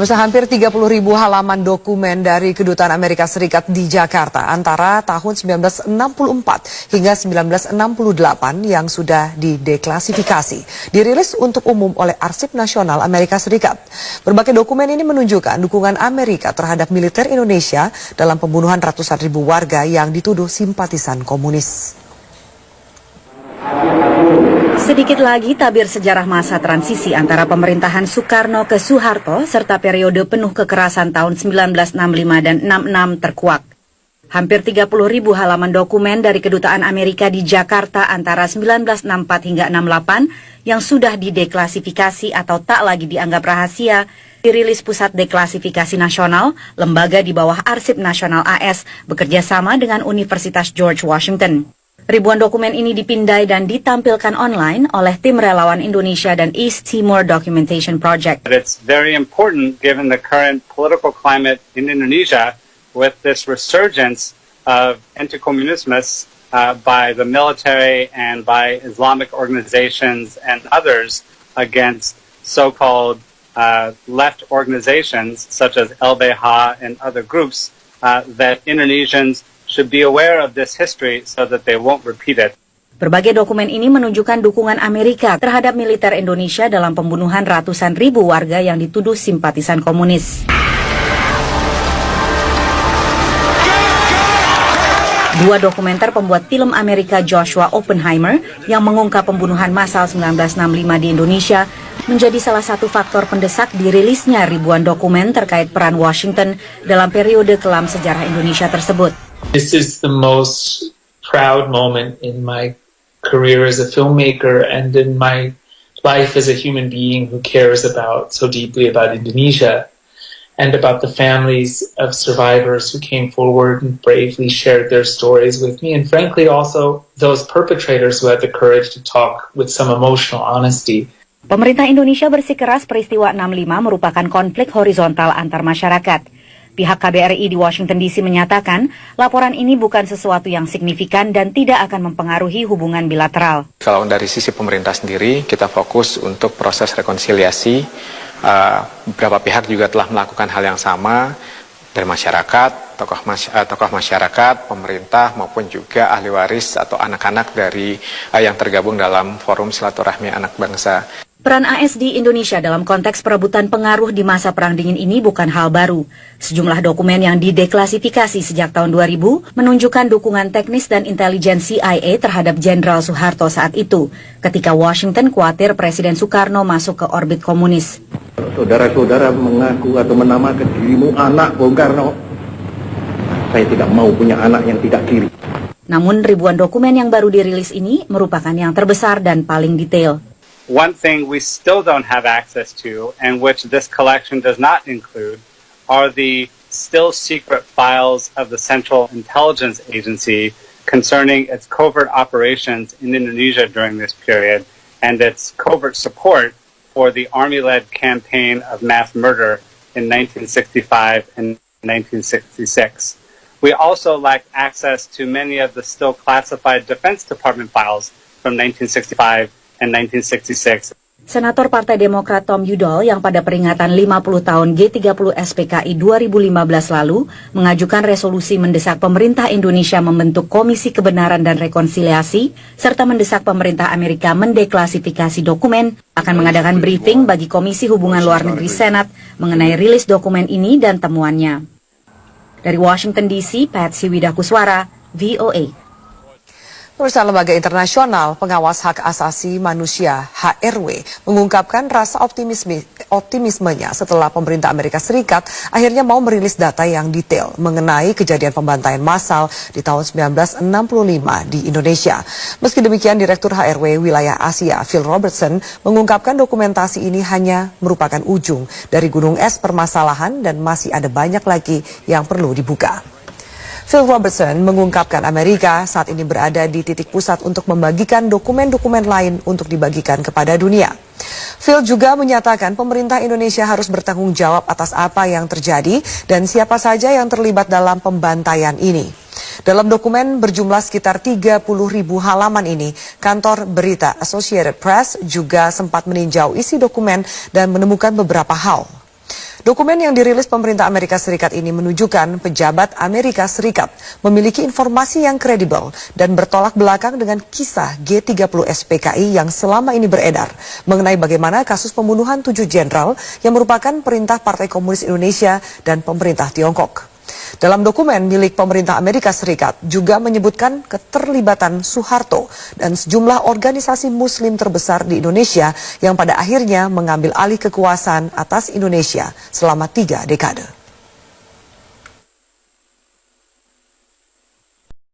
Pemirsa, hampir 30.000 halaman dokumen dari Kedutaan Amerika Serikat di Jakarta antara tahun 1964 hingga 1968 yang sudah dideklasifikasi dirilis untuk umum oleh Arsip Nasional Amerika Serikat. Berbagai dokumen ini menunjukkan dukungan Amerika terhadap militer Indonesia dalam pembunuhan ratusan ribu warga yang dituduh simpatisan komunis. Sedikit lagi tabir sejarah masa transisi antara pemerintahan Soekarno ke Soeharto serta periode penuh kekerasan tahun 1965 dan 66 terkuak. Hampir 30.000 halaman dokumen dari Kedutaan Amerika di Jakarta antara 1964 hingga 68 yang sudah dideklasifikasi atau tak lagi dianggap rahasia dirilis Pusat Deklasifikasi Nasional, lembaga di bawah Arsip Nasional AS bekerja sama dengan Universitas George Washington. Ribuan dokumen ini dipindai dan ditampilkan online oleh tim relawan Indonesia dan East Timor Documentation Project. It's very important given the current political climate in Indonesia with this resurgence of anti-communism by the military and by Islamic organizations and others against so-called left organizations such as LBH and other groups that Indonesians should be aware of this history so that they won't repeat it. Berbagai dokumen ini menunjukkan dukungan Amerika terhadap militer Indonesia dalam pembunuhan ratusan ribu warga yang dituduh simpatisan komunis. Dua dokumenter pembuat film Amerika Joshua Oppenheimer yang mengungkap pembunuhan massal 1965 di Indonesia menjadi salah satu faktor pendesak dirilisnya ribuan dokumen terkait peran Washington dalam periode kelam sejarah Indonesia tersebut. This is the most proud moment in my career as a filmmaker and in my life as a human being who cares so deeply about Indonesia and about the families of survivors who came forward and bravely shared their stories with me, and frankly also those perpetrators who had the courage to talk with some emotional honesty. Pemerintah Indonesia bersikeras peristiwa 65 merupakan konflik horizontal antar masyarakat. Pihak KBRI di Washington DC menyatakan laporan ini bukan sesuatu yang signifikan dan tidak akan mempengaruhi hubungan bilateral. Kalau dari sisi pemerintah sendiri, kita fokus untuk proses rekonsiliasi. Beberapa pihak juga telah melakukan hal yang sama dari masyarakat, tokoh masyarakat, pemerintah maupun juga ahli waris atau anak-anak dari yang tergabung dalam forum silaturahmi anak bangsa. Peran AS di Indonesia dalam konteks perebutan pengaruh di masa Perang Dingin ini bukan hal baru. Sejumlah dokumen yang dideklasifikasi sejak tahun 2000 menunjukkan dukungan teknis dan intelijen CIA terhadap Jenderal Soeharto saat itu, ketika Washington khawatir Presiden Soekarno masuk ke orbit komunis. Saudara-saudara mengaku atau menamakan dirimu anak Bung Karno. Saya tidak mau punya anak yang tidak kiri. Namun ribuan dokumen yang baru dirilis ini merupakan yang terbesar dan paling detail. One thing we still don't have access to, and which this collection does not include, are the still secret files of the Central Intelligence Agency concerning its covert operations in Indonesia during this period and its covert support for the Army-led campaign of mass murder in 1965 and 1966. We also lack access to many of the still classified Defense Department files from 1965 and 1966. Senator Partai Demokrat Tom Udall yang pada peringatan 50 tahun G30 SPKI 2015 lalu mengajukan resolusi mendesak pemerintah Indonesia membentuk Komisi Kebenaran dan Rekonsiliasi serta mendesak pemerintah Amerika mendeklasifikasi dokumen, akan mengadakan briefing bagi Komisi Hubungan Luar Negeri Senat mengenai rilis dokumen ini dan temuannya. Dari Washington DC, Patsy Widakuswara, VOA. Pemirsa, Lembaga Internasional Pengawas Hak Asasi Manusia HRW mengungkapkan rasa optimismenya setelah pemerintah Amerika Serikat akhirnya mau merilis data yang detail mengenai kejadian pembantaian massal di tahun 1965 di Indonesia. Meski demikian, Direktur HRW Wilayah Asia Phil Robertson mengungkapkan dokumentasi ini hanya merupakan ujung dari gunung es permasalahan dan masih ada banyak lagi yang perlu dibuka. Phil Robertson mengungkapkan Amerika saat ini berada di titik pusat untuk membagikan dokumen-dokumen lain untuk dibagikan kepada dunia. Phil juga menyatakan pemerintah Indonesia harus bertanggung jawab atas apa yang terjadi dan siapa saja yang terlibat dalam pembantaian ini. Dalam dokumen berjumlah sekitar 30.000 halaman ini, kantor berita Associated Press juga sempat meninjau isi dokumen dan menemukan beberapa hal. Dokumen yang dirilis pemerintah Amerika Serikat ini menunjukkan pejabat Amerika Serikat memiliki informasi yang kredibel dan bertolak belakang dengan kisah G30 SPKI yang selama ini beredar mengenai bagaimana kasus pembunuhan 7 jenderal yang merupakan perintah Partai Komunis Indonesia dan pemerintah Tiongkok. Dalam dokumen milik pemerintah Amerika Serikat juga menyebutkan keterlibatan Soeharto dan sejumlah organisasi muslim terbesar di Indonesia yang pada akhirnya mengambil alih kekuasaan atas Indonesia selama 3 dekade.